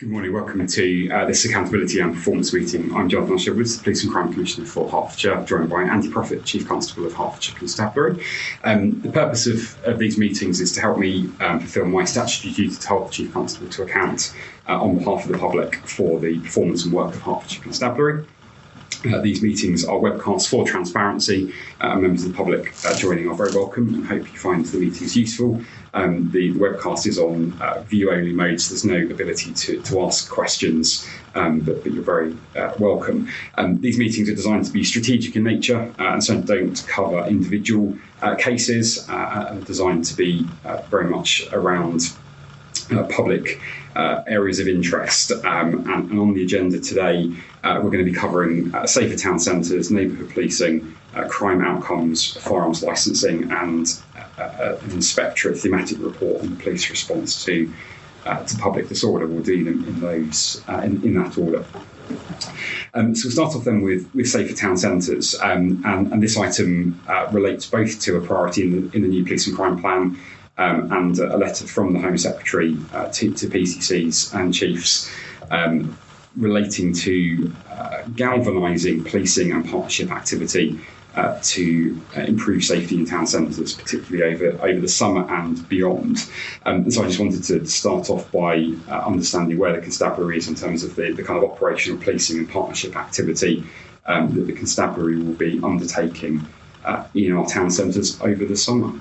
Good morning, welcome to this accountability and performance meeting. I'm Jonathan Shivers, the Police and Crime Commissioner for Hertfordshire, joined by Andy Profit, Chief Constable of Hertfordshire Constabulary. The purpose of these meetings is to help me fulfil my statutory duty to hold the Chief Constable to account on behalf of the public for the performance and work of Hertfordshire Constabulary. These meetings are webcasts for transparency. Members of the public joining are very welcome and hope you find the meetings useful. The webcast is on view-only mode, so there's no ability to ask questions, but you're very welcome. These meetings are designed to be strategic in nature and so don't cover individual cases, are designed to be very much around public areas of interest. And on the agenda today, we're going to be covering safer town centres, neighbourhood policing, crime outcomes, firearms licensing, and an inspectorate thematic report on the police response to public disorder. We'll deal in those in that order. So we'll start off then with safer town centres, and this item relates both to a priority in the new police and crime plan and a letter from the Home Secretary to PCCs and chiefs relating to galvanising policing and partnership activity to improve safety in town centres, particularly over the summer and beyond. So I just wanted to start off by understanding where the constabulary is in terms of the kind of operational policing and partnership activity that the constabulary will be undertaking in our town centres over the summer.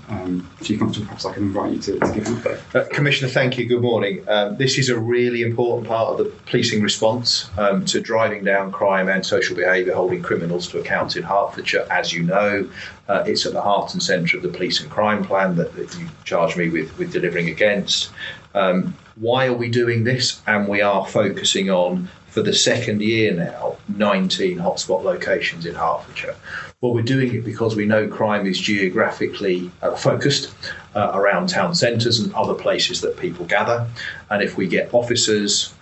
Chief Constable, perhaps I can invite you to give an update. Commissioner, thank you. Good morning. This is a really important part of the policing response to driving down crime and social behaviour, holding criminals to account in Hertfordshire. As you know, it's at the heart and centre of the police and crime plan that you charged me with delivering against. Why are we doing this? And we are focusing on, for the second year now, 19 hotspot locations in Hertfordshire. Well, we're doing it because we know crime is geographically focused around town centres and other places that people gather. And if we get officers,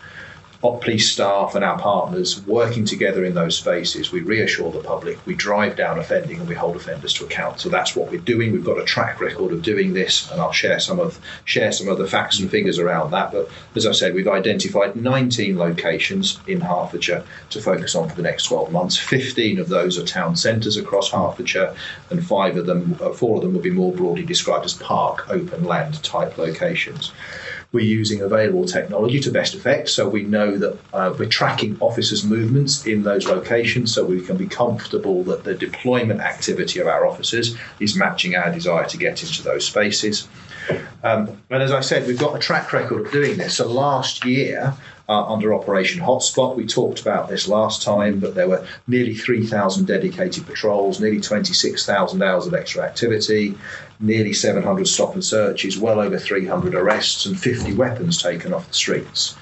police staff and our partners working together in those spaces, we reassure the public, we drive down offending and we hold offenders to account. So that's what we're doing. We've got a track record of doing this, and I'll share some of the facts and figures around that. But as I said, we've identified 19 locations in Hertfordshire to focus on for the next 12 months. 15 of those are town centres across Hertfordshire, and 4 of them will be more broadly described as park, open land type locations. We're using available technology to best effect, so we know that we're tracking officers' movements in those locations, so we can be comfortable that the deployment activity of our officers is matching our desire to get into those spaces. And as I said, we've got a track record of doing this. So last year, under Operation Hotspot, we talked about this last time, but there were nearly 3,000 dedicated patrols, nearly 26,000 hours of extra activity, nearly 700 stop and searches, well over 300 arrests and 50 weapons taken off the streets.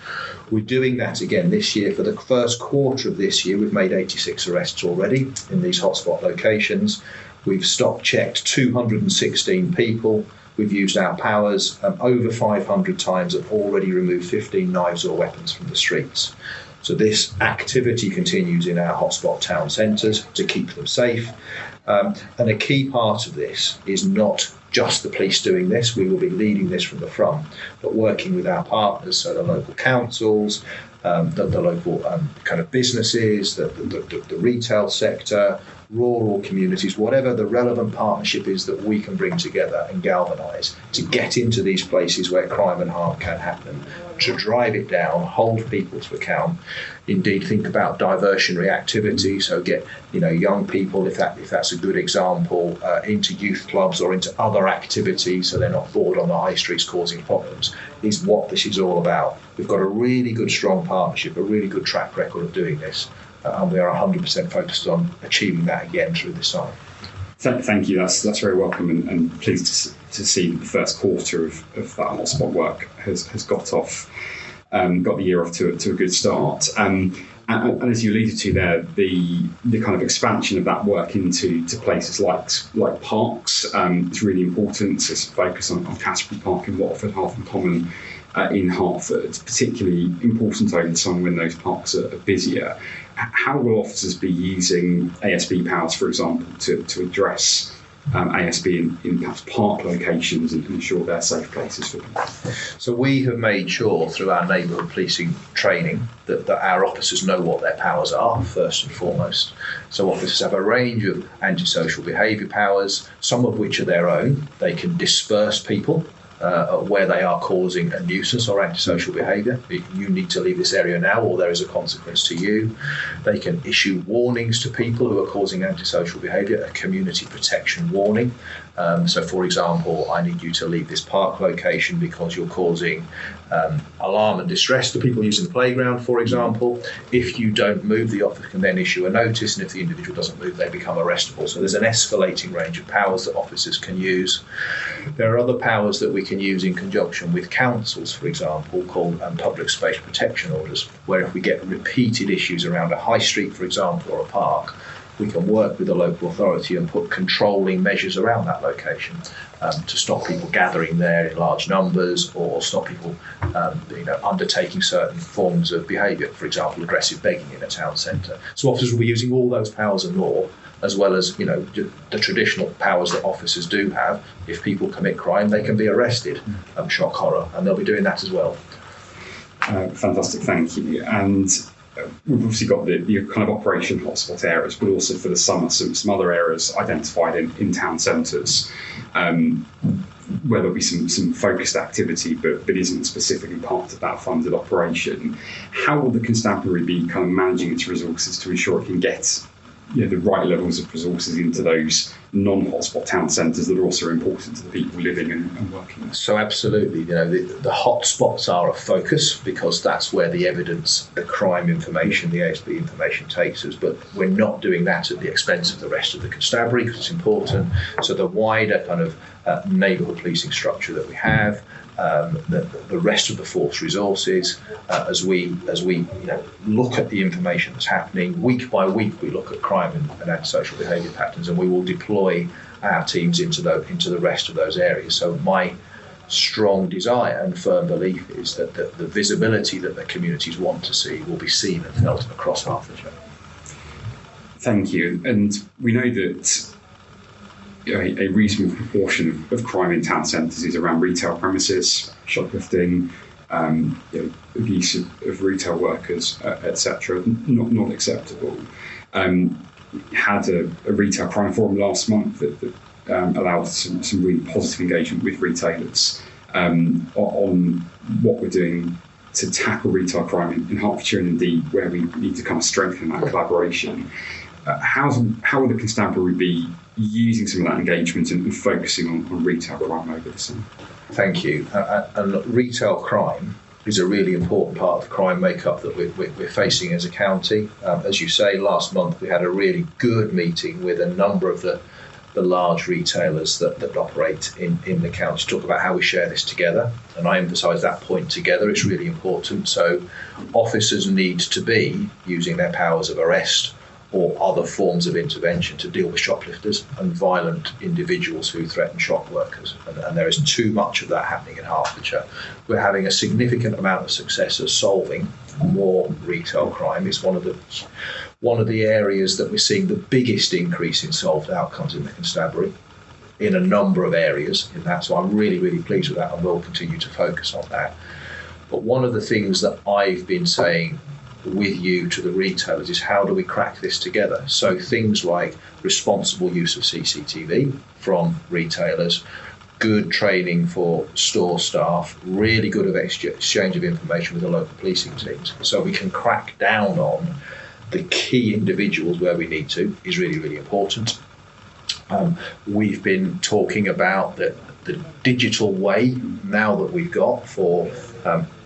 We're doing that again this year. For the first quarter of this year, we've made 86 arrests already in these hotspot locations. We've stop-checked 216 people. We've used our powers over 500 times and already removed 15 knives or weapons from the streets. So this activity continues in our hotspot town centres to keep them safe. And a key part of this is not just the police doing this. We will be leading this from the front, but working with our partners, so the local councils, the local kind of businesses, the retail sector, rural communities, whatever the relevant partnership is that we can bring together and galvanise to get into these places where crime and harm can happen, to drive it down, hold people to account, indeed think about diversionary activity, so get young people, if that's a good example, into youth clubs or into other activities so they're not bored on the high streets causing problems, is what this is all about. We've got a really good strong partnership, a really good track record of doing this. And we are 100% focused on achieving that again through this summer. Thank you. That's very welcome, and pleased to see the first quarter of that hotspot work has got the year off to a good start. And as you alluded to there, the kind of expansion of that work into places like parks is really important. So it's a focus on Casbury Park in Watford, Hartham Common in Hertford, particularly important over the summer when those parks are busier. How will officers be using ASB powers, for example, to address ASB in perhaps park locations and ensure they're safe places for people? So we have made sure through our neighbourhood policing training that our officers know what their powers are, first and foremost. So officers have a range of antisocial behaviour powers, some of which are their own. They can disperse people where they are causing a nuisance or antisocial behaviour. You need to leave this area now or there is a consequence to you. They can issue warnings to people who are causing antisocial behaviour, a community protection warning. So for example, I need you to leave this park location because you're causing alarm and distress to people using the playground, for example. If you don't move, the officer can then issue a notice, and if the individual doesn't move, they become arrestable. So there's an escalating range of powers that officers can use. There are other powers that we can use in conjunction with councils, for example, called public space protection orders, where if we get repeated issues around a high street, for example, or a park, we can work with the local authority and put controlling measures around that location to stop people gathering there in large numbers, or stop people undertaking certain forms of behaviour, for example, aggressive begging in a town centre. So officers will be using all those powers and more, as well as the traditional powers that officers do have. If people commit crime, they can be arrested, shock horror, and they'll be doing that as well. Fantastic, thank you. And we've obviously got the kind of operation hotspot areas, but also for the summer, some other areas identified in town centres, where there'll be some focused activity, but isn't specifically part of that funded operation. How will the constabulary be kind of managing its resources to ensure it can get the right levels of resources into those non-hotspot town centres that are also important to the people living and working there? So absolutely, the hotspots are a focus because that's where the evidence, the crime information, the ASB information takes us, but we're not doing that at the expense of the rest of the constabulary because it's important. So the wider kind of neighbourhood policing structure that we have, the rest of the force resources, as we look at the information that's happening week by week, we look at crime and antisocial behaviour patterns, and we will deploy our teams into the rest of those areas. So my strong desire and firm belief is that the visibility that the communities want to see will be seen and felt across Hertfordshire. Thank you. And we know that a reasonable proportion of crime in town centres is around retail premises, shoplifting, abuse of retail workers, etc. Not acceptable. Had a retail crime forum last month that allowed some really positive engagement with retailers on what we're doing to tackle retail crime in Hertfordshire, and indeed where we need to kind of strengthen that collaboration. How will the constabulary be using some of that engagement and focusing on retail crime over the summer? Thank you. And retail crime is a really important part of the crime makeup that we're facing as a county. As you say, last month we had a really good meeting with a number of the large retailers that operate in the county to talk about how we share this together. And I emphasise that point together. It's really important. So officers need to be using their powers of arrest or other forms of intervention to deal with shoplifters and violent individuals who threaten shop workers. And there is too much of that happening in Hertfordshire. We're having a significant amount of success at solving more retail crime. It's one of the areas that we're seeing the biggest increase in solved outcomes in the constabulary in a number of areas in that. So I'm really, really pleased with that, and we'll continue to focus on that. But one of the things that I've been saying with you to the retailers is how do we crack this together? So things like responsible use of CCTV from retailers, good training for store staff, really good exchange of information with the local policing teams, so we can crack down on the key individuals where we need to is really, really important. We've been talking about the digital way now that we've got for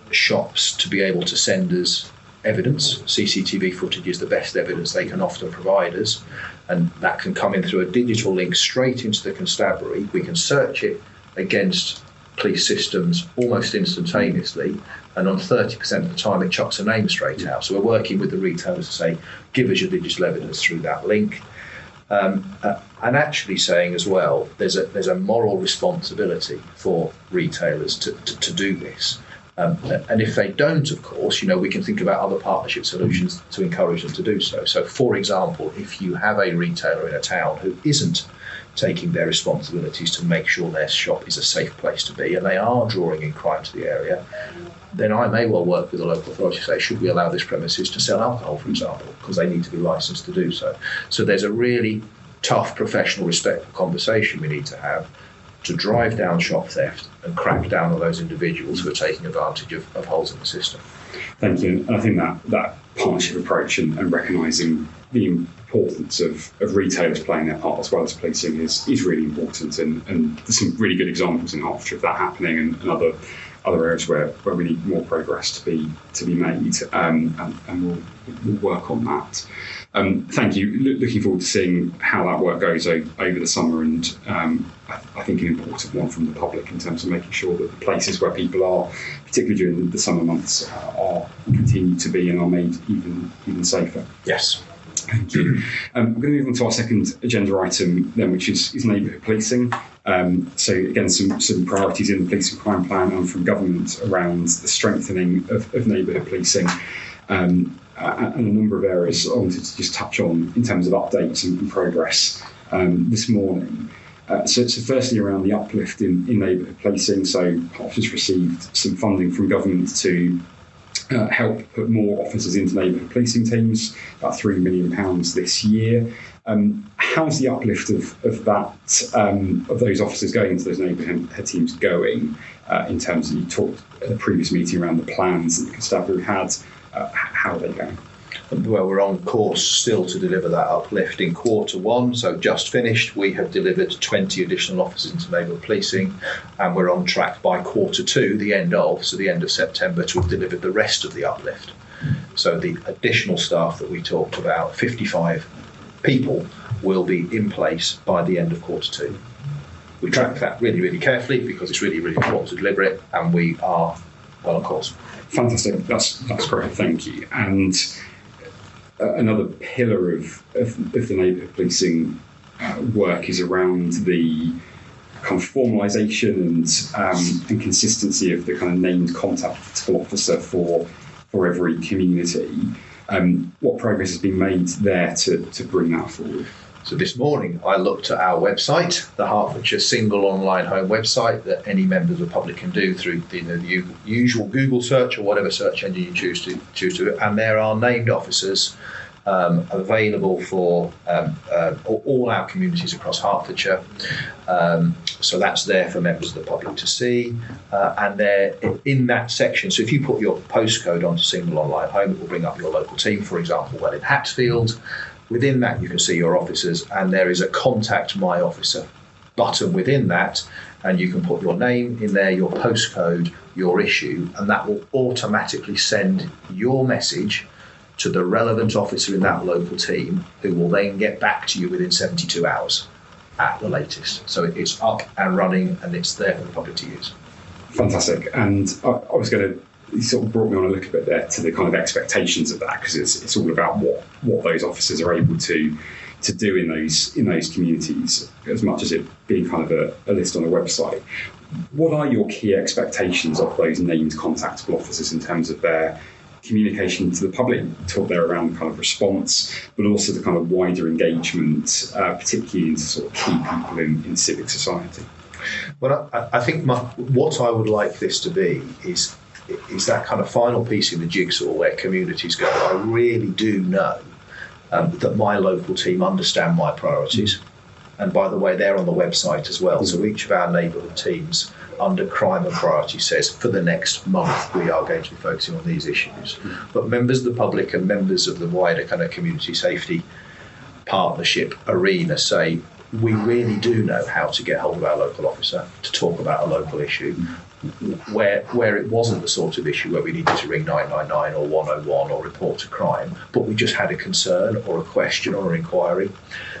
shops to be able to send us evidence. CCTV footage is the best evidence they can often provide us, and that can come in through a digital link straight into the constabulary. We can search it against police systems almost instantaneously, and on 30% of the time it chucks a name straight out. So we're working with the retailers to say, give us your digital evidence through that link. And actually saying as well, there's a moral responsibility for retailers to do this. And if they don't, of course, we can think about other partnership solutions to encourage them to do so. So, for example, if you have a retailer in a town who isn't taking their responsibilities to make sure their shop is a safe place to be, and they are drawing in crime to the area, then I may well work with the local authority to say, should we allow this premises to sell alcohol, for example, because they need to be licensed to do so. So there's a really tough professional, respectful conversation we need to have to drive down shop theft and crack down on those individuals who are taking advantage of holes in the system. Thank you. And I think that partnership approach and recognising the importance of retailers playing their part as well as policing is really important. And there's some really good examples in Hertfordshire of that happening, and other areas where we need more progress to be made. And we'll work on that. Thank you. Looking forward to seeing how that work goes over the summer, and I think an important one from the public in terms of making sure that the places where people are, particularly during the summer months, are continue to be and are made even safer. Yes. Thank you. I'm going to move on to our second agenda item then, which is neighbourhood policing. So again, some priorities in the policing crime plan and from government around the strengthening of neighbourhood policing. And a number of areas I wanted to just touch on in terms of updates and progress this morning. So firstly around the uplift in neighbourhood policing. So Hertfordshire's received some funding from government to help put more officers into neighbourhood policing teams, about £3 million this year. How's the uplift of those officers going into those neighbourhood teams going in terms of, you talked at the previous meeting around the plans that the constabulary had, how are they going? Well, we're on course still to deliver that uplift in Q1, so just finished. We have delivered 20 additional officers into neighbourhood policing, and we're on track by Q2, the end of September, to have delivered the rest of the uplift. So the additional staff that we talked about, 55 people, will be in place by the end of Q2. We track that really, really carefully because it's really, really important to deliver it, and we are well on course. Fantastic. That's great. Thank you. And another pillar of the neighbourhood policing work is around the kind of formalisation and consistency of the kind of named contactable officer for every community. What progress has been made there to bring that forward? So this morning I looked at our website, the Hertfordshire single online home website that any members of the public can do through the usual Google search or whatever search engine you choose to, and there are named officers available for all our communities across Hertfordshire. So that's there for members of the public to see, and they're in that section. So if you put your postcode onto single online home, it will bring up your local team, for example, well in Hatfield. Within that, you can see your officers, and there is a Contact My Officer button within that, and you can put your name in there, your postcode, your issue, and that will automatically send your message to the relevant officer in that local team, who will then get back to you within 72 hours at the latest. So it's up and running, and it's there for the public to use. Fantastic. And I was going to, you sort of brought me on a little bit there to the kind of expectations of that, because it's all about what those officers are able to do in those communities, as much as it being kind of a list on a website. What are your key expectations of those named contactable officers in terms of their communication to the public? Talk there around kind of response, but also the kind of wider engagement, particularly into sort of key people in civic society. Well, I think what I would like this to be is that kind of final piece in the jigsaw where communities go, I really do know that my local team understand my priorities. And by the way, they're on the website as well. So each of our neighbourhood teams under crime and priority says, for the next month, we are going to be focusing on these issues. But members of the public and members of the wider kind of community safety partnership arena say, we really do know how to get hold of our local officer to talk about a local issue, where it wasn't the sort of issue where we needed to ring 999 or 101 or report a crime, but we just had a concern or a question or an inquiry.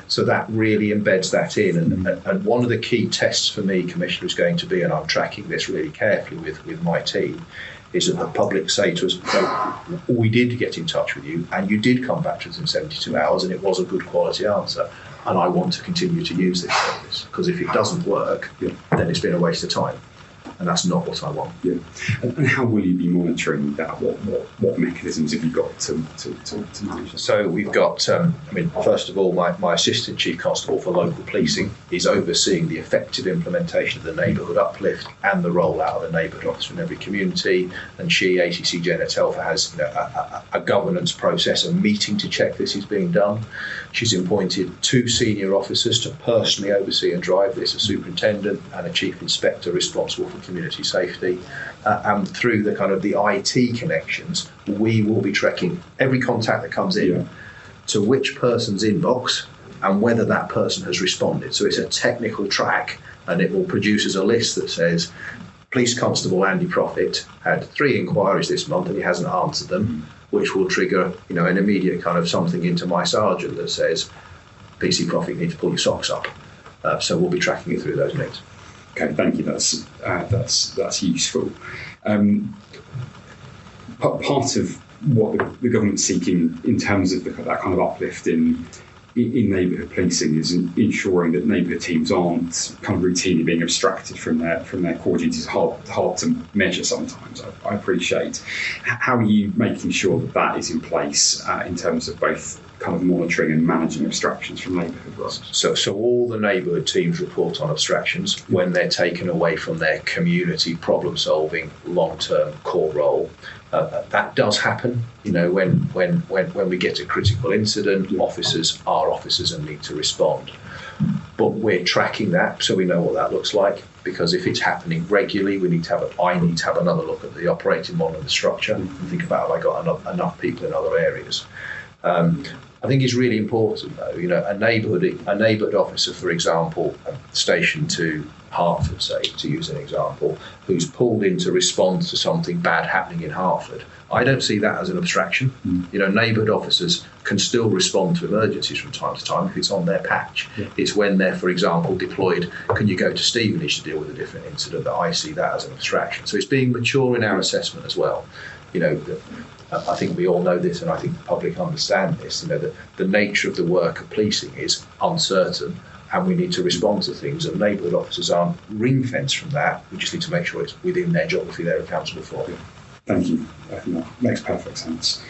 So that really embeds that in. And one of the key tests for me, Commissioner, is going to be, and I'm tracking this really carefully with my team, is that the public say to us, no, we did get in touch with you and you did come back to us in 72 hours and it was a good quality answer. And I want to continue to use this service, because if it doesn't work, then it's been a waste of time. and that's not what I want. Yeah. And how will you be monitoring that? What mechanisms have you got to manage that? So we've got, first of all, my Assistant Chief Constable for local policing is overseeing the effective implementation of the neighbourhood uplift and the rollout of the neighbourhood officer in every community. And she, ACC Jenna Telfer, has a governance process, a meeting to check this is being done. She's appointed 2 senior officers to personally oversee and drive this, a superintendent and a chief inspector responsible for community safety. And through the kind of the IT connections, we will be tracking every contact that comes in to which person's inbox and whether that person has responded. So it's a technical track, and it will produce as a list that says, Police Constable Andy Profit had 3 inquiries this month and he hasn't answered them, which will trigger, an immediate kind of something into my sergeant that says, PC Profit, you need to pull your socks up. So we'll be tracking it through those links. Okay, thank you. That's useful. Part of what the government's seeking in terms of that kind of uplift in neighbourhood policing is ensuring that neighbourhood teams aren't kind of routinely being abstracted from their core duties. Hard to measure sometimes, I appreciate. How are you making sure that is in place in terms of both kind of monitoring and managing abstractions from neighbourhood roles? So all the neighbourhood teams report on abstractions when they're taken away from their community problem-solving long-term core role. That does happen, when we get a critical incident, officers are officers and need to respond. But we're tracking that so we know what that looks like, because if it's happening regularly, I need to have another look at the operating model and the structure and think about have I got enough people in other areas. I think it's really important, though, a neighbourhood officer, for example, stationed to Hertford, say, to use an example, who's pulled in to respond to something bad happening in Hertford. I don't see that as an abstraction. Neighbourhood officers can still respond to emergencies from time to time if it's on their patch. Yeah. It's when they're, for example, deployed, can you go to Stevenage to deal with a different incident, that I see that as an abstraction. So it's being mature in our assessment as well. I think we all know this, and I think the public understand this, that the nature of the work of policing is uncertain, and we need to respond to things, and neighbourhood officers aren't ring-fenced from that. We just need to make sure it's within their geography they're accountable for. Thank you. I think that makes perfect sense.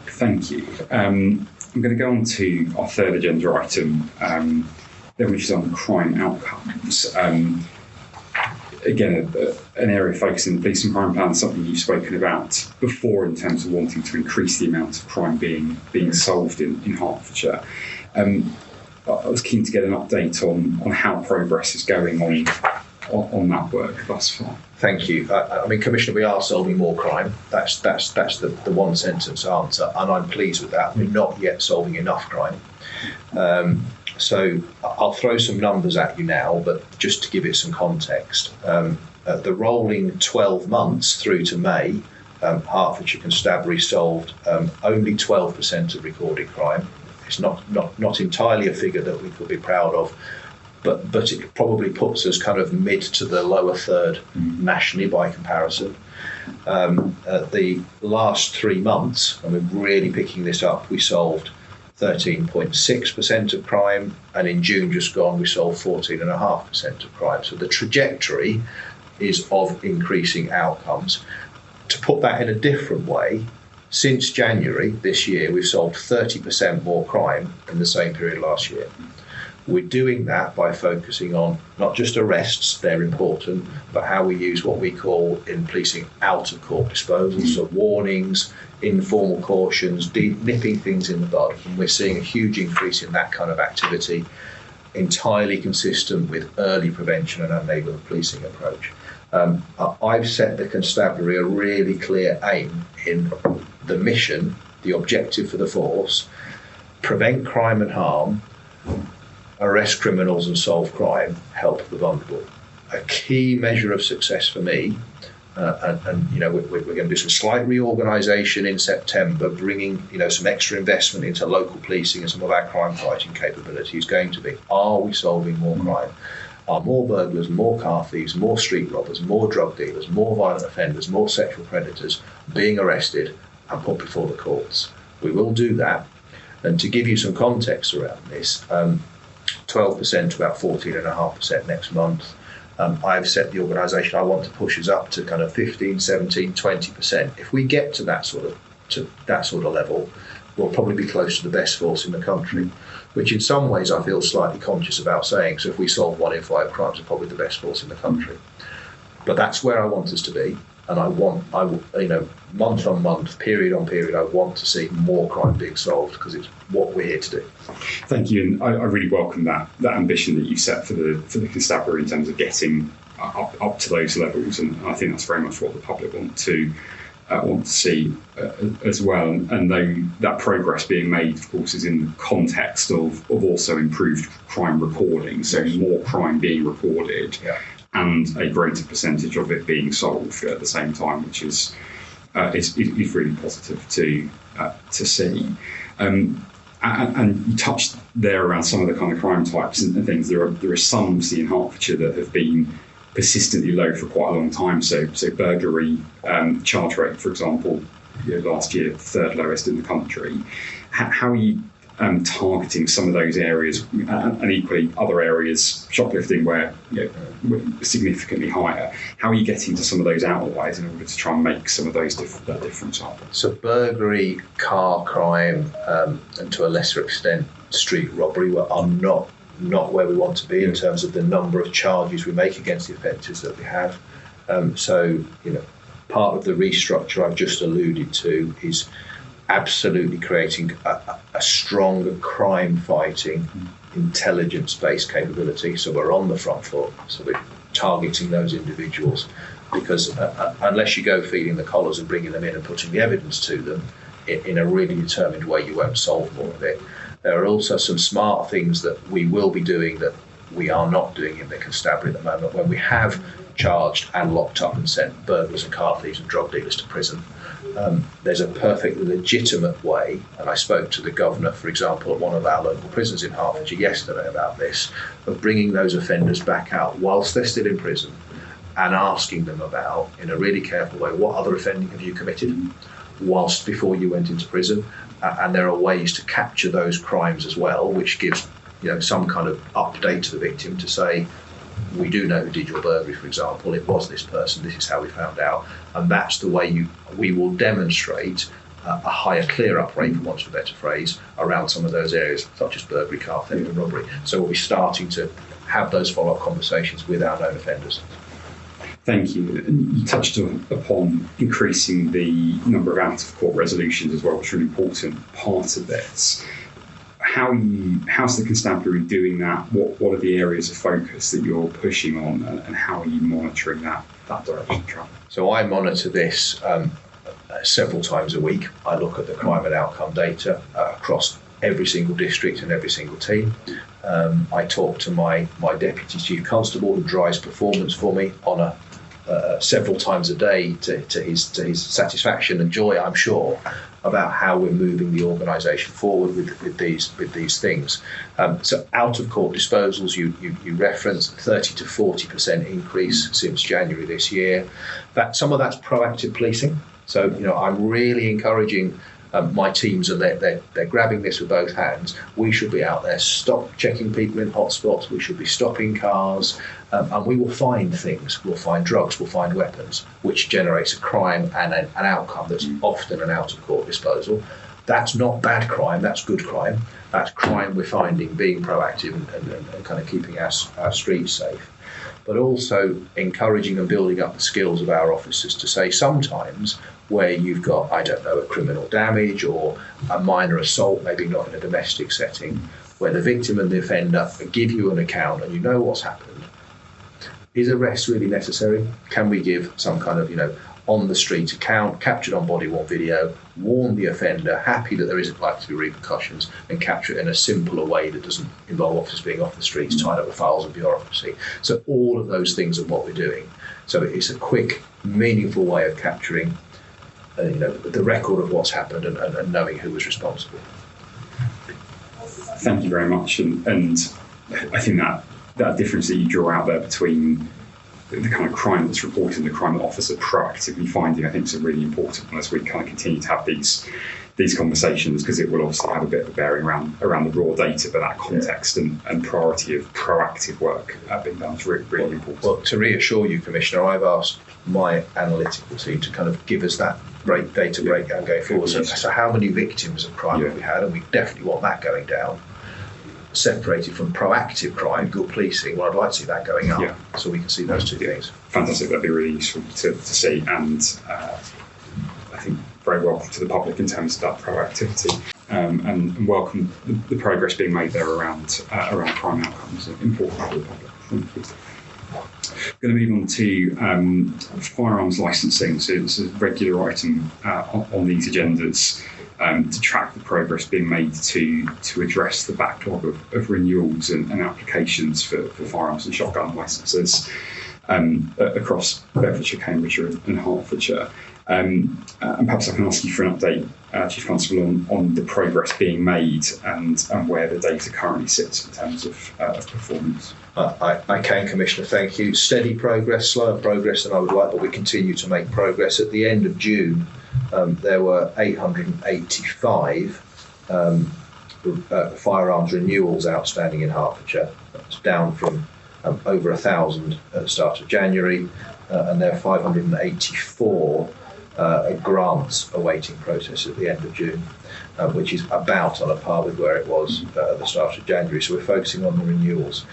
Thank you. I'm going to go on to our third agenda item, which is on crime outcomes. Again, an area of focus in the police and crime plan, something you've spoken about before in terms of wanting to increase the amount of crime being solved in Hertfordshire. I was keen to get an update on how progress is going on that work thus far. Thank you. Commissioner, we are solving more crime. That's the one sentence answer, and I'm pleased with that. We're not yet solving enough crime. So I'll throw some numbers at you now, but just to give it some context. The rolling 12 months through to May, Hertfordshire Constabulary solved only 12% of recorded crime. It's not entirely a figure that we could be proud of, but it probably puts us kind of mid to the lower third nationally by comparison. The last 3 months, and we're really picking this up, we solved 13.6% of crime, and in June just gone we solved 14.5% of crime. So the trajectory is of increasing outcomes. To put that in a different way, since January this year we've solved 30% more crime than the same period last year. We're doing that by focusing on not just arrests, they're important, but how we use what we call in policing out-of-court disposals, so warnings, informal cautions, nipping things in the bud. And we're seeing a huge increase in that kind of activity, entirely consistent with early prevention and our neighbourhood policing approach. I've set the constabulary a really clear aim in the mission, the objective for the force: prevent crime and harm, arrest criminals and solve crime, help the vulnerable. A key measure of success for me, we're going to do some slight reorganisation in September, bringing some extra investment into local policing and some of our crime fighting capabilities. Going to be, are we solving more crime? Are more burglars, more car thieves, more street robbers, more drug dealers, more violent offenders, more sexual predators being arrested and put before the courts? We will do that. And to give you some context around this, 12% to about 14.5% next month. I've set the organisation, I want to push us up to kind of 15, 17, 20%. If we get to that sort of level, we'll probably be close to the best force in the country, which in some ways I feel slightly conscious about saying. So if we solve 1 in 5 crimes, we're probably the best force in the country. But that's where I want us to be. And month on month, period on period, I want to see more crime being solved because it's what we're here to do. Thank you, and I really welcome that ambition that you set for the constabulary in terms of getting up to those levels, and I think that's very much what the public want to see as well. And though that progress being made, of course, is in the context of also improved crime recording, so more crime being recorded. Yeah. And a greater percentage of it being solved at the same time, which is really positive to see. And you touched there around some of the kind of crime types and things. There are some obviously in Hertfordshire that have been persistently low for quite a long time. So burglary charge rate, for example, last year, third lowest in the country. How are you targeting some of those areas, and equally other areas, shoplifting, where significantly higher? How are you getting to some of those outliers in order to try and make some of those that difference up? So burglary, car crime, and to a lesser extent street robbery are not where we want to be in terms of the number of charges we make against the offences that we have. Part of the restructure I've just alluded to is absolutely creating a stronger crime-fighting, intelligence-based capability. So we're on the front foot. So we're targeting those individuals, because unless you go feeding the collars and bringing them in and putting the evidence to them in a really determined way, you won't solve more of it. There are also some smart things that we will be doing that we are not doing in the constabulary at the moment. When we have charged and locked up and sent burglars and car thieves and drug dealers to prison, there's a perfectly legitimate way, and I spoke to the governor, for example, at one of our local prisons in Hertfordshire yesterday about this, of bringing those offenders back out whilst they're still in prison and asking them about, in a really careful way, what other offending have you committed whilst before you went into prison? And there are ways to capture those crimes as well, which gives some kind of update to the victim to say, we do know who did your burglary, for example. It was this person. This is how we found out. And that's the way we will demonstrate a higher clear-up rate, for want of a better phrase, around some of those areas, such as burglary, car theft and robbery. So we'll be starting to have those follow-up conversations with our known offenders. Thank you. And you touched upon increasing the number of out-of-court resolutions as well, which are an important part of this. How's the constabulary doing that? What are the areas of focus that you're pushing on, and how are you monitoring that direction of travel? So I monitor this several times a week. I look at the crime and outcome data across every single district and every single team. I talk to my deputy chief constable, who drives performance for me on a several times a day to his satisfaction and joy, I'm sure, about how we're moving the organisation forward with these things. So out of court disposals, you referenced 30 to 40% increase since January this year. That some of that's proactive policing. So I'm really encouraging my teams, and they're grabbing this with both hands. We should be out there checking people in hotspots. We should be stopping cars, and we will find things. We'll find drugs, we'll find weapons, which generates a crime and an outcome that's often an out-of-court disposal. That's not bad crime, that's good crime. That's crime we're finding, being proactive and kind of keeping our streets safe. But also encouraging and building up the skills of our officers to say, sometimes where you've got, a criminal damage or a minor assault, maybe not in a domestic setting, where the victim and the offender give you an account and you know what's happened. Is arrest really necessary? Can we give some kind of, on the street account, captured on body-worn video, warn the offender, happy that there isn't likely to be repercussions, and capture it in a simpler way that doesn't involve officers being off the streets, tied up with files and bureaucracy. So all of those things are what we're doing. So it's a quick, meaningful way of capturing the record of what's happened and knowing who was responsible. Thank you very much. And I think that difference that you draw out there between the kind of crime that's reported and the crime that officers are proactively finding, I think, is a really important one as we kind of continue to have these conversations, because it will obviously have a bit of a bearing around the raw data, but that context and priority of proactive work being done is really important. Well, to reassure you, Commissioner, I've asked my analytical team to kind of give us that data breakdown going forward. So how many victims of crime have we had? And we definitely want that going down. Separated from proactive crime, good policing, well, I'd like to see that going up, so we can see those two things. Fantastic, that'd be really useful to see, and I think very welcome to the public in terms of that proactivity, and welcome the progress being made there around crime outcomes, important for the public. Thank you. I'm going to move on to firearms licensing. So it's a regular item on these agendas to track the progress being made to address the backlog of renewals and applications for firearms and shotgun licences across Bedfordshire, Cambridgeshire and Hertfordshire. And perhaps I can ask you for an update, Chief Constable, on the progress being made and where the data currently sits in terms of performance. I can, Commissioner, thank you. Steady progress, slower progress than I would like, but we continue to make progress. At the end of June, there were 885 firearms renewals outstanding in Hertfordshire. That's down from over 1,000 at the start of January, and there are 584 grants awaiting process at the end of June, which is about on a par with where it was at the start of January. So we're focusing on the renewals.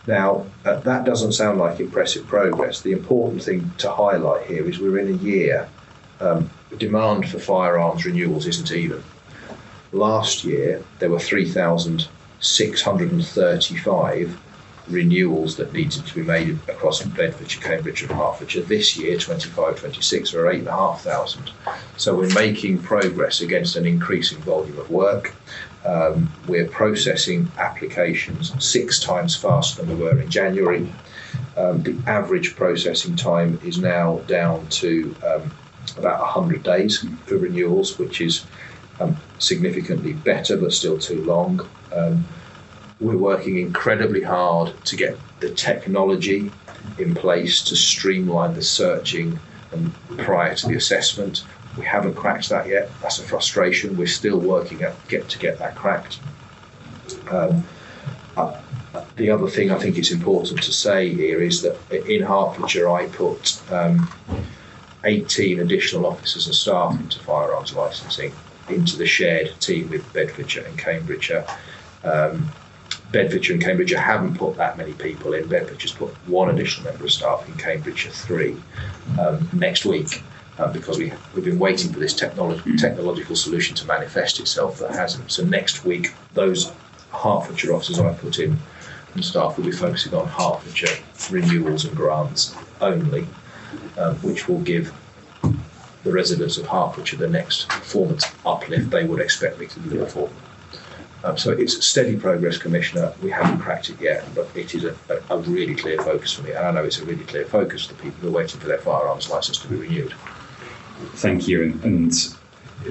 Now, that doesn't sound like impressive progress. The important thing to highlight here is we're in a year. Demand for firearms renewals isn't even. Last year, there were 3,635 renewals that needed to be made across Bedfordshire, Cambridgeshire and Hertfordshire. This year, 25-26, are 8,500. So we're making progress against an increasing volume of work. We're processing applications 6 times faster than we were in January. The average processing time is now down to about 100 days for renewals, which is significantly better, but still too long. We're working incredibly hard to get the technology in place to streamline the searching and prior to the assessment. We haven't cracked that yet. That's a frustration. We're still working to get that cracked. The other thing I think it's important to say here is that in Hertfordshire, I put 18 additional officers and staff into firearms licensing, into the shared team with Bedfordshire and Cambridgeshire. Bedfordshire and Cambridgeshire haven't put that many people in. Bedfordshire's put 1 additional member of staff, in Cambridgeshire 3 next week, because we've been waiting for this technological solution to manifest itself that hasn't. So next week, those Hertfordshire officers I put in and staff will be focusing on Hertfordshire renewals and grants only, which will give the residents of Hertfordshire the next performance uplift they would expect me to deliver for them. So it's steady progress, Commissioner. We haven't cracked it yet, but it is a really clear focus for me, and I know it's a really clear focus for the people who are waiting for their firearms licence to be renewed. Thank you, and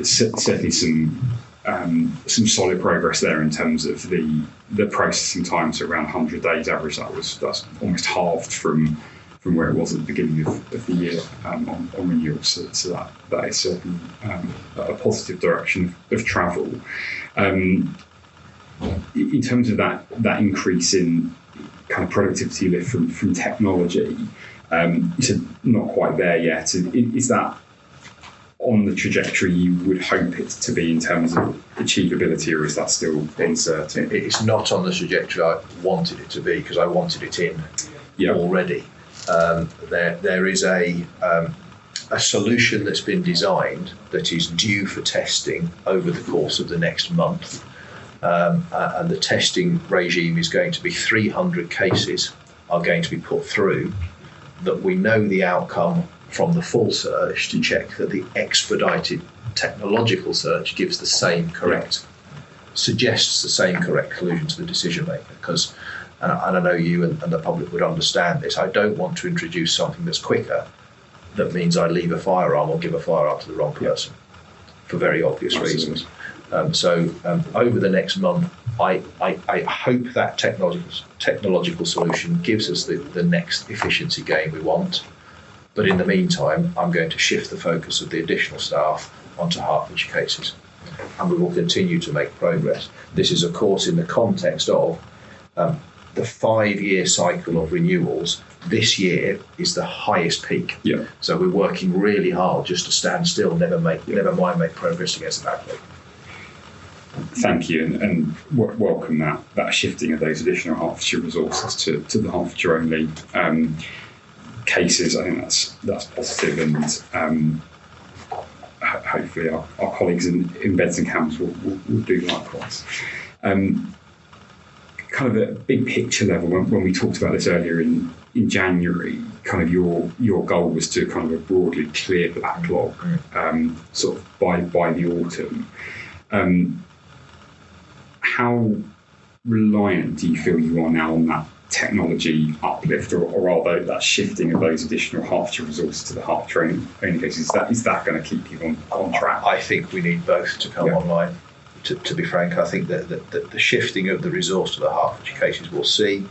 certainly some solid progress there in terms of the processing time, so around 100 days average. That's almost halved from where it was at the beginning of the year on renewals. So that is certainly a positive direction of travel. In terms of that increase in kind of productivity lift from technology, you said not quite there yet. Is that on the trajectory you would hope it to be in terms of achievability, or is that still uncertain? It's not on the trajectory I wanted it to be, because I wanted it in already. There is a solution that's been designed that is due for testing over the course of the next month. And the testing regime is going to be 300 cases are going to be put through that we know the outcome from the full search to check that the expedited technological search gives the same suggests the same correct conclusion to the decision maker. Because, and I know you and the public would understand this, I don't want to introduce something that's quicker that means I leave a firearm or give a firearm to the wrong person for very obvious reasons. So over the next month, I hope that technological solution gives us the next efficiency gain we want. But in the meantime, I'm going to shift the focus of the additional staff onto Hertfordshire cases, and we will continue to make progress. This is, of course, in the context of the 5-year cycle of renewals. This year is the highest peak. Yeah. So we're working really hard just to stand still, never mind make progress against the backlog. Thank you, and welcome that shifting of those additional Hertfordshire resources to the Hertfordshire only cases. I think that's positive, and hopefully our colleagues in beds and camps will do likewise. Kind of a big picture level, when we talked about this earlier in January, kind of your goal was to kind of broadly clear the backlog sort of by the autumn. How reliant do you feel you are now on that technology uplift, or rather that shifting of those additional Hertfordshire resources to the Hertfordshire only cases? Is that going to keep you on track? I think we need both to come online. To be frank, I think that the shifting of the resource to the Hertfordshire cases we'll see.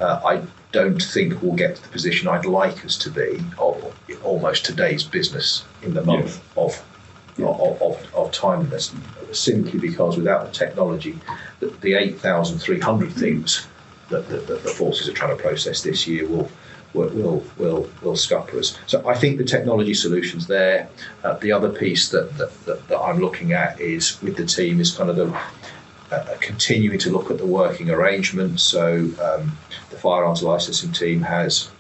I don't think we'll get to the position I'd like us to be of almost today's business in the month of timeliness, simply because without the technology, the 8,300 things that the forces are trying to process this year will scupper us. So I think the technology solution's there. The other piece that I'm looking at is with the team is kind of continuing to look at the working arrangements. So the firearms licensing team has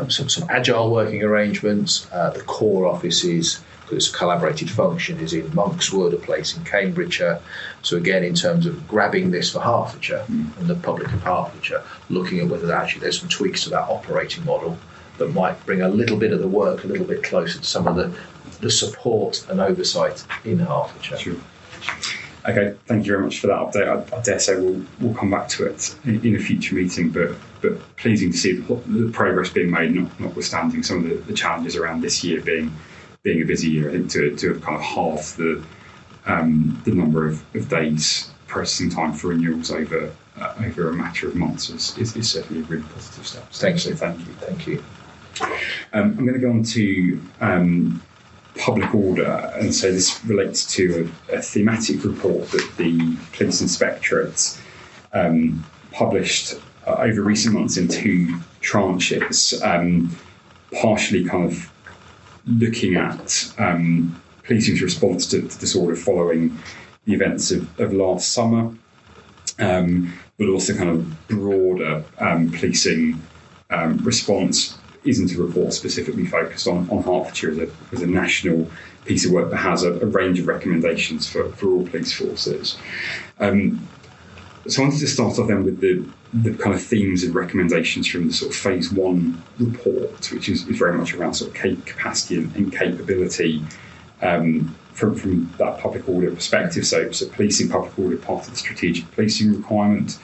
some agile working arrangements. The core office is, because it's a collaborated function, is in Monkswood, a place in Cambridgeshire. So again, in terms of grabbing this for Hertfordshire and the public of Hertfordshire, looking at whether actually there's some tweaks to that operating model that might bring a little bit of the work a little bit closer to some of the support and oversight in Hertfordshire. Sure. Okay, thank you very much for that update. I dare say we'll come back to it in a future meeting, but pleasing to see the progress being made, notwithstanding some of the challenges around this year being a busy year. I think to have kind of halved the number of days processing time for renewals over a matter of months is certainly a really positive step. Thank you. Thank you. I'm going to go on to public order, and so this relates to a thematic report that the Police Inspectorate published over recent months in 2 tranches, partially kind of looking at policing's response to disorder following the events of last summer, but also kind of broader policing response. Isn't a report specifically focused on Hertfordshire as a national piece of work that has a range of recommendations for all police forces. So I wanted to start off then with the kind of themes and recommendations from the sort of phase 1 report, which is very much around sort of capacity and capability from that public order perspective. So policing public order part of the strategic policing requirement.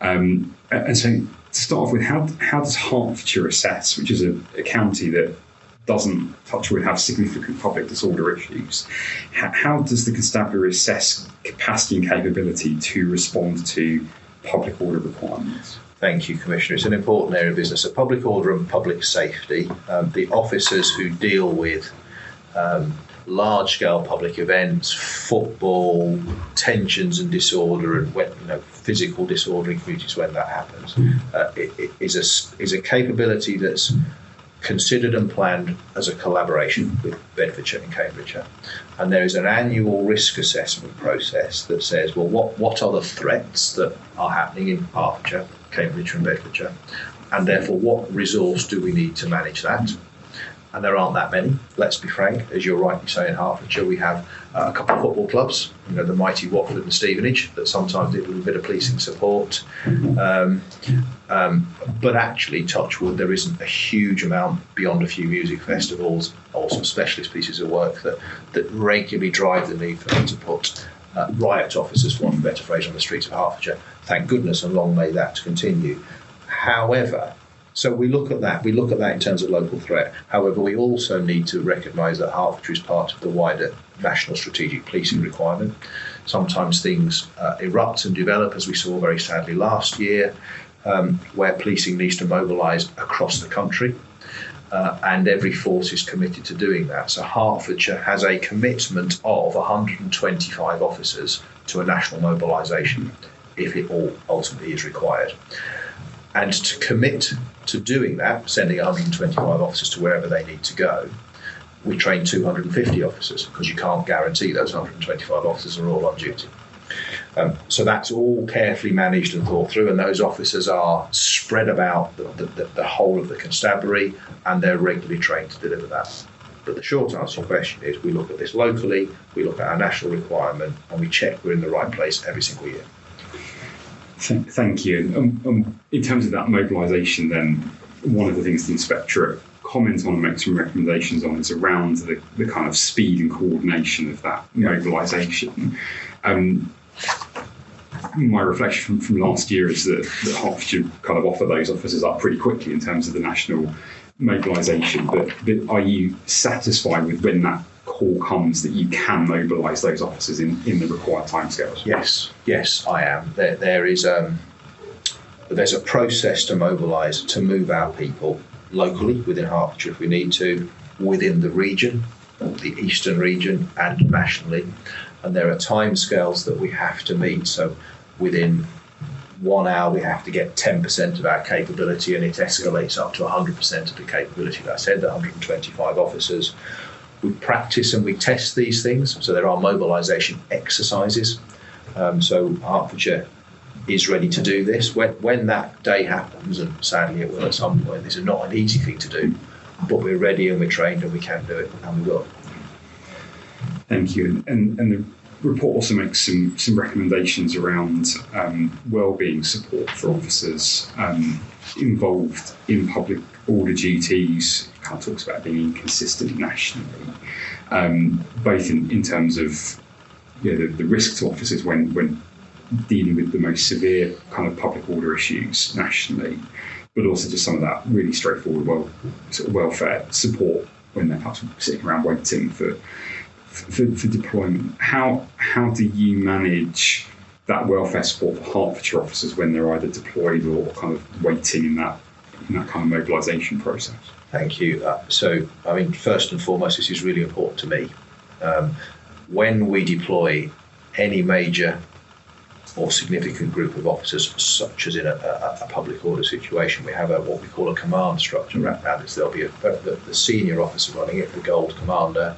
And so to start off with, how does Hertfordshire assess, which is a county that doesn't, touch wood, have significant public disorder issues, how does the constabulary assess capacity and capability to respond to public order requirements? Thank you, Commissioner. It's an important area of business. So public order and public safety, the officers who deal with large-scale public events, football, tensions and disorder, and physical disorder in communities when that happens, it is a capability that's considered and planned as a collaboration with Bedfordshire and Cambridgeshire. And there is an annual risk assessment process that says, well, what are the threats that are happening in Hertfordshire, Cambridgeshire and Bedfordshire, and therefore what resource do we need to manage that? And there aren't that many, let's be frank. As you're rightly saying, in Hertfordshire we have a couple of football clubs, the mighty Watford and Stevenage, that sometimes need a little bit of policing support. But actually, touch wood, there isn't a huge amount beyond a few music festivals or some specialist pieces of work that regularly drive the need for them to put riot officers, for want of a better phrase, on the streets of Hertfordshire. Thank goodness, and long may that continue. However, So we look at that. We look at that in terms of local threat. However, we also need to recognise that Hertfordshire is part of the wider national strategic policing requirement. Sometimes things erupt and develop, as we saw very sadly last year, where policing needs to mobilise across the country. And every force is committed to doing that. So Hertfordshire has a commitment of 125 officers to a national mobilisation, if it all ultimately is required. And to commit to doing that, sending 125 officers to wherever they need to go, we train 250 officers, because you can't guarantee those 125 officers are all on duty. So that's all carefully managed and thought through, and those officers are spread about the whole of the constabulary, and they're regularly trained to deliver that. But the short answer to your question is, we look at this locally, we look at our national requirement, and we check we're in the right place every single year. Thank you. In terms of that mobilisation, then, one of the things the inspectorate comments on and makes some recommendations on is around the kind of speed and coordination of that mobilisation. My reflection from last year is that Hertfordshire kind of offer those officers up pretty quickly in terms of the national mobilisation. But are you satisfied with when that call comes that you can mobilise those officers in the required timescales? Yes, I am. There is there's a process to mobilise, to move our people locally within Hertfordshire if we need to, within the region, the eastern region, and nationally. And there are timescales that we have to meet. So within 1 hour, we have to get 10% of our capability, and it escalates up to 100% of the capability. That said, the 125 officers. We practice and we test these things. So there are mobilisation exercises. So Hertfordshire is ready to do this. When that day happens, and sadly it will at some point, this is not an easy thing to do, but we're ready and we're trained and we can do it, and we will. Thank you. And the report also makes some recommendations around wellbeing support for officers involved in public order duties. It kind of talks about being inconsistent nationally, both in terms of the risk to officers when dealing with the most severe kind of public order issues nationally, but also just some of that really straightforward welfare support when they're perhaps sitting around waiting for deployment. How do you manage that welfare support for Hertfordshire officers when they're either deployed or kind of waiting in that kind of mobilisation process? Thank you. So, I mean, first and foremost, this is really important to me. When we deploy any major or significant group of officers, such as in a public order situation, we have what we call a command structure wrapped around it. So there'll be the senior officer running it, the gold commander,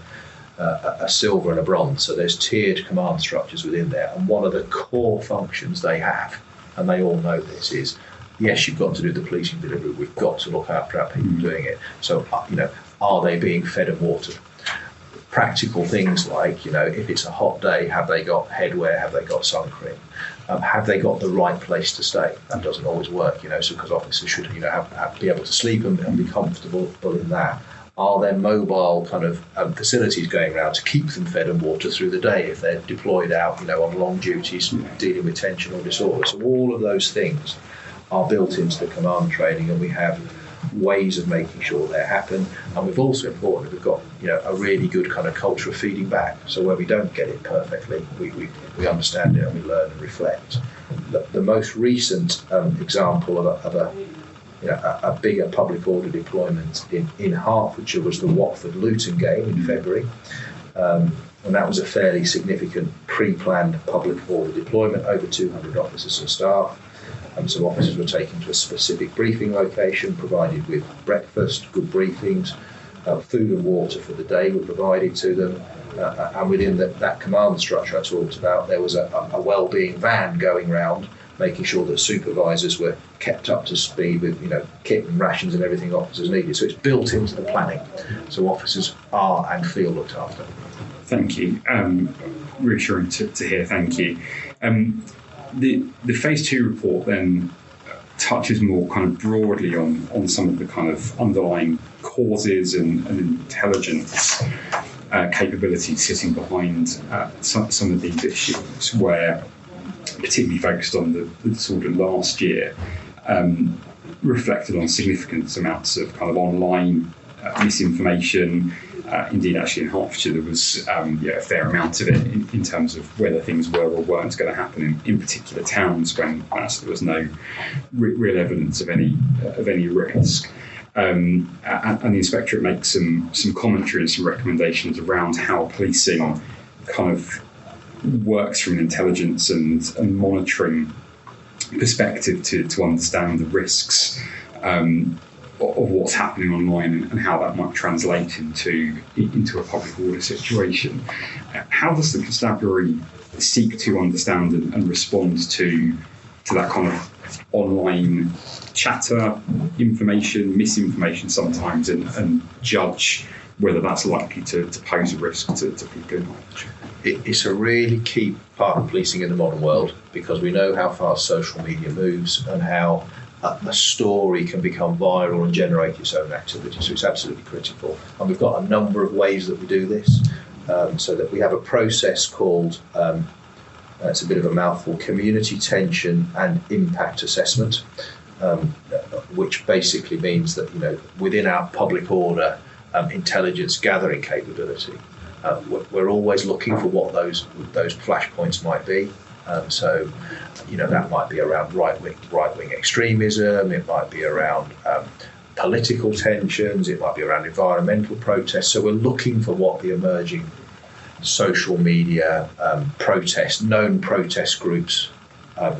a silver and a bronze. So there's tiered command structures within there. And one of the core functions they have, and they all know this, is yes, you've got to do the policing delivery. We've got to look after our people doing it. So, are they being fed and watered? Practical things like, if it's a hot day, have they got headwear? Have they got sun cream? Have they got the right place to stay? That doesn't always work, so because officers should, have to be able to sleep and be comfortable in that. Are there mobile kind of facilities going around to keep them fed and watered through the day if they're deployed out, on long duties, dealing with tension or disorder? So all of those things are built into the command training, and we have ways of making sure they happen. And we've also importantly, we've got a really good kind of culture of feeding back. So where we don't get it perfectly, we understand it and we learn and reflect. The most recent example of a bigger public order deployment in Hertfordshire was the Watford Luton game in February. And that was a fairly significant pre-planned public order deployment, over 200 officers and staff. So officers were taken to a specific briefing location, provided with breakfast, good briefings, food and water for the day were provided to them. And within that command structure I talked about, there was a wellbeing van going round, making sure that supervisors were kept up to speed with kit and rations and everything officers needed. So it's built into the planning. So officers are and feel looked after. Thank you. Reassuring to hear. Thank you. The phase 2 report then touches more kind of broadly on some of the kind of underlying causes and intelligence capabilities sitting behind some of these issues, where particularly focused on the disorder last year. reflected on significant amounts of kind of online misinformation. Indeed, actually in Hertfordshire, there was a fair amount of it in terms of whether things were or weren't going to happen in particular towns when actually there was no real evidence of any risk. And the Inspectorate makes some commentary and some recommendations around how policing kind of works from an intelligence and monitoring perspective to understand the risks of what's happening online and how that might translate into a public order situation. How does the constabulary seek to understand and respond to that kind of online chatter, information, misinformation sometimes, and judge whether that's likely to pose a risk to people in Hertfordshire? It's a really key part of policing in the modern world, because we know how fast social media moves and how a story can become viral and generate its own activity. So it's absolutely critical. And we've got a number of ways that we do this. So that we have a process called, it's a bit of a mouthful, community tension and impact assessment, which basically means that, within our public order intelligence gathering capability, we're always looking for what those flashpoints might be. So that might be around right-wing extremism, it might be around political tensions, it might be around environmental protests. So we're looking for what the emerging social media known protest groups,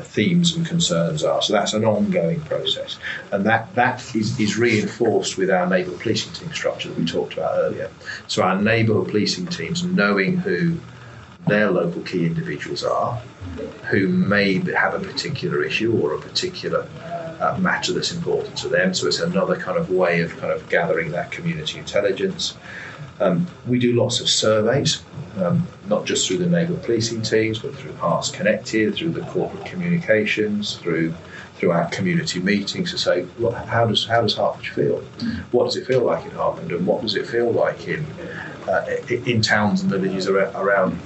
themes and concerns are. So that's an ongoing process. And that is reinforced with our neighbourhood policing team structure that we talked about earlier. So our neighbourhood policing teams, knowing who their local key individuals are, who may have a particular issue or a particular matter that's important to them. So it's another kind of way of kind of gathering that community intelligence. We do lots of surveys, not just through the neighbourhood policing teams, but through Hearts Connected, through the corporate communications, through our community meetings to say, well, how does Hertfordshire feel? What does it feel like in Harpenden? What does it feel like in towns and villages around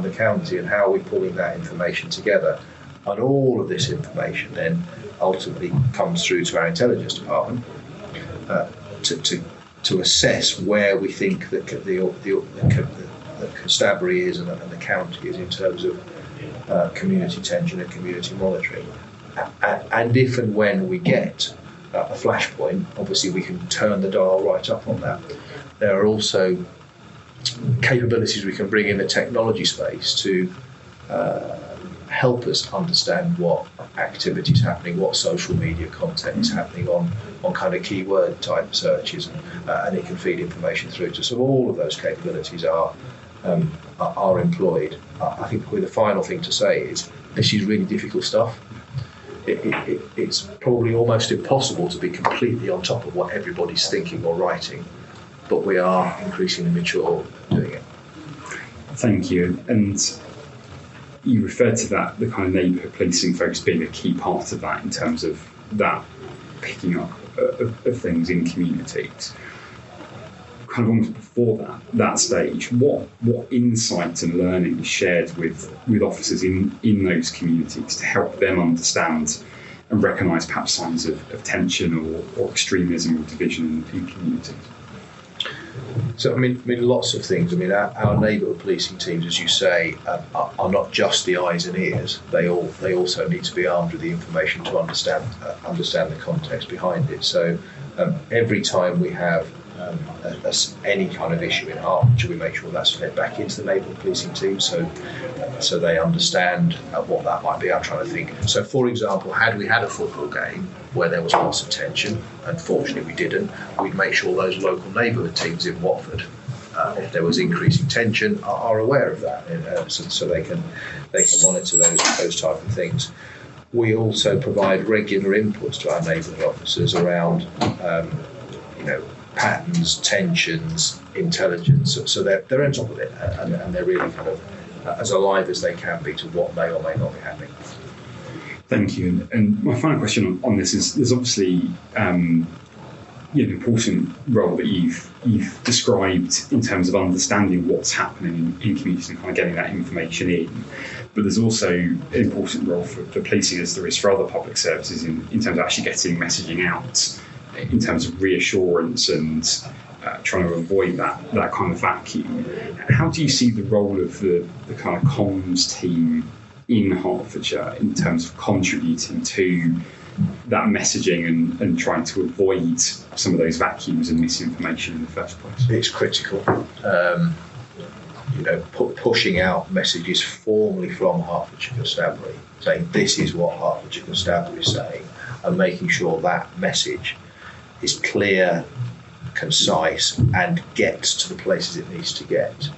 the county, and how are we pulling that information together? And all of this information then ultimately comes through to our intelligence department to assess where we think that the constabulary is and the county is in terms of community tension and community monitoring. And if and when we get a flashpoint, obviously we can turn the dial right up on that. There are also capabilities we can bring in the technology space to help us understand what activity is happening, what social media content is happening on kind of keyword type searches, and it can feed information through to us. So all of those capabilities are employed. I think the final thing to say is this is really difficult stuff. It's probably almost impossible to be completely on top of what everybody's thinking or writing, but we are increasingly mature doing it. Thank you. And you referred to that, the kind of neighbourhood policing focus being a key part of that in terms of that picking up of things in communities. Kind of almost before that stage, what insights and learning is shared with officers in those communities to help them understand and recognise perhaps signs of tension or extremism or division in communities? So I mean, lots of things. I mean, our neighbourhood policing teams, as you say, are not just the eyes and ears. They also need to be armed with the information to understand the context behind it. So every time we have any kind of issue in Hertfordshire, we make sure that's fed back into the neighbourhood policing team, so they understand what that might be. I'm trying to think. So, for example, had we had a football game where there was lots of tension, unfortunately we didn't, we'd make sure those local neighbourhood teams in Watford, if there was increasing tension, are aware of that, so they can monitor those type of things. We also provide regular inputs to our neighbourhood officers around, patterns, tensions, intelligence. So they're on top of it, and they're really kind of as alive as they can be to what may or may not be happening. Thank you. And my final question on this is: there's obviously an important role that you've described in terms of understanding what's happening in communities and kind of getting that information in. But there's also an important role for policing, as there is for other public services, in terms of actually getting messaging out, in terms of reassurance and trying to avoid that kind of vacuum. How do you see the role of the kind of comms team in Hertfordshire in terms of contributing to that messaging and trying to avoid some of those vacuums and misinformation in the first place? It's critical. Pushing out messages formally from Hertfordshire Constabulary, saying this is what Hertfordshire Constabulary is saying, and making sure that message is clear, concise, and gets to the places it needs to get.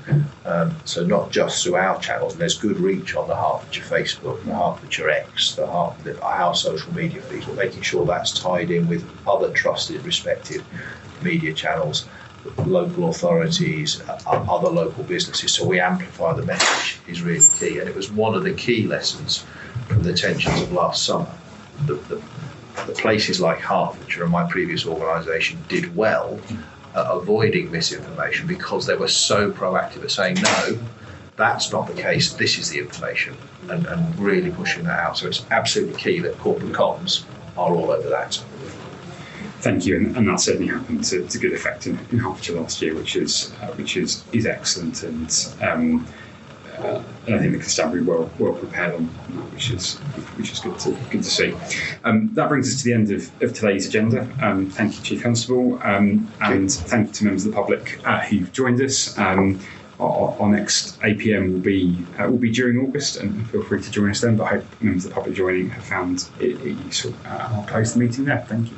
So not just through our channels, and there's good reach on the Hertfordshire Facebook, the Hertfordshire X, our social media feeds, but making sure that's tied in with other trusted, respected media channels, local authorities, other local businesses, so we amplify the message is really key. And it was one of the key lessons from the tensions of last summer. The places like Hertfordshire and my previous organisation did well at avoiding misinformation because they were so proactive at saying, no, that's not the case, this is the information, and really pushing that out. So it's absolutely key that corporate comms are all over that. Thank you, and that certainly happened to good effect in Hertfordshire last year, which is excellent, and I think the constabulary well prepared on that, which is good to see. That brings us to the end of today's agenda. Thank you, Chief Constable, and thank you to members of the public who've joined us. Our next APM will be during August, and feel free to join us then. But I hope members of the public joining have found it useful. I'll close the meeting there. Thank you.